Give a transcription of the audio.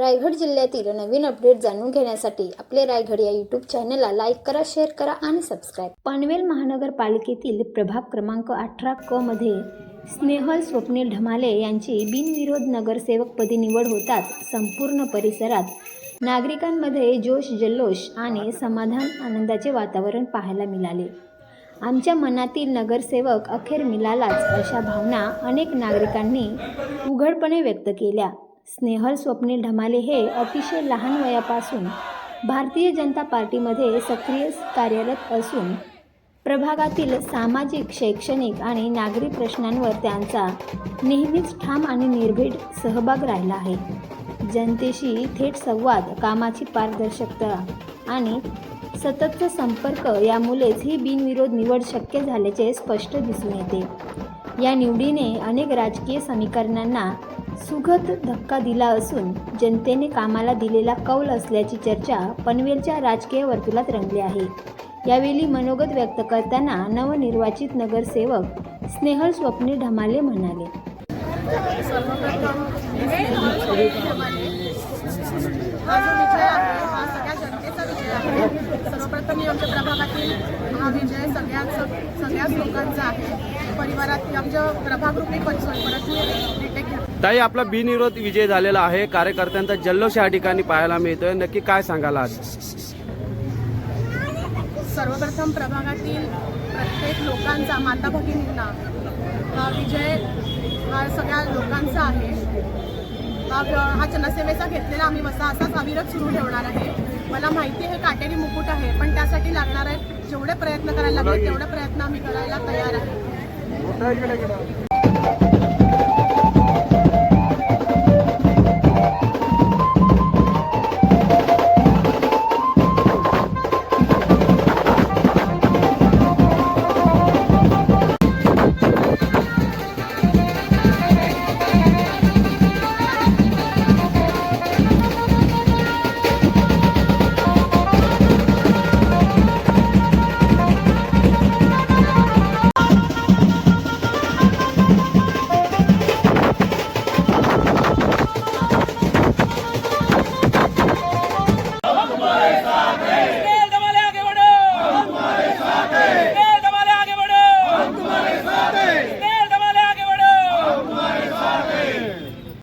रायगड जिल्ह्यातील नवीन अपडेट जाणून घेण्यासाठी आपले रायगड या यूट्यूब चॅनलला लाईक करा, शेअर करा आणि सबस्क्राईब। पनवेल महानगरपालिकेतील प्रभाग क्रमांक 18 क मध्ये स्नेहल स्वप्नील ढमाले यांची बिनविरोध नगरसेवकपदी निवड होताच संपूर्ण परिसरात नागरिकांमध्ये जोश जल्लोष आणि समाधान आनंदाचे वातावरण पाहायला मिळाले। आमच्या मनातील नगरसेवक अखेर मिळालाच अशा भावना अनेक नागरिकांनी उघडपणे व्यक्त केल्या। स्नेहल स्वप्नील ढमाले हे अतिशय लहान वयापासून भारतीय जनता पार्टीमध्ये सक्रिय कार्यरत असून प्रभागातील सामाजिक, शैक्षणिक आणि नागरी प्रश्नांवर त्यांचा नेहमीच ठाम आणि निर्भीड सहभाग राहिला आहे। जनतेशी थेट संवाद, कामाची पारदर्शकता आणि सततचा संपर्क यामुळेच ही बिनविरोध निवड शक्य झाल्याचे स्पष्ट दिसून येते। या निवडीने अनेक राजकीय समीकरणांना सुखद धक्का दिला असून जनतेने कामाला दिलेला कौल असल्याची चर्चा पनवेलच्या राजकीय वर्तुळात रंगली आहे। यावेळी मनोगत व्यक्त करताना नवनिर्वाचित नगरसेवक स्नेहल स्वप्नील ढमाले म्हणाले, सर्वप्रथम आमच्या प्रभागातील हा विजय सगळ्याच लोकांचा आहे। परिवारात आमच्या प्रभागरूपी परत ताई, आपला बिनविरोध विजय झालेला आहे। कार्यकर्त्यांचा जल्लोष या ठिकाणी पाहायला मिळतोय, नक्की काय सांगाल आज? सर्वप्रथम प्रभागातील प्रत्येक लोकांचा, माता भगिनींना हा विजय हा सगळ्या लोकांचा आहे। हा जनसेवेचा घेतलेला आम्ही असाच अविरत सुरू ठेवणार आहे। मला माहिती आहे काटेरी मुकुट आहे, पण त्यासाठी लागणार आहे जेवढे प्रयत्न करायला लागले तेवढे प्रयत्न आम्ही करायला तयार आहे।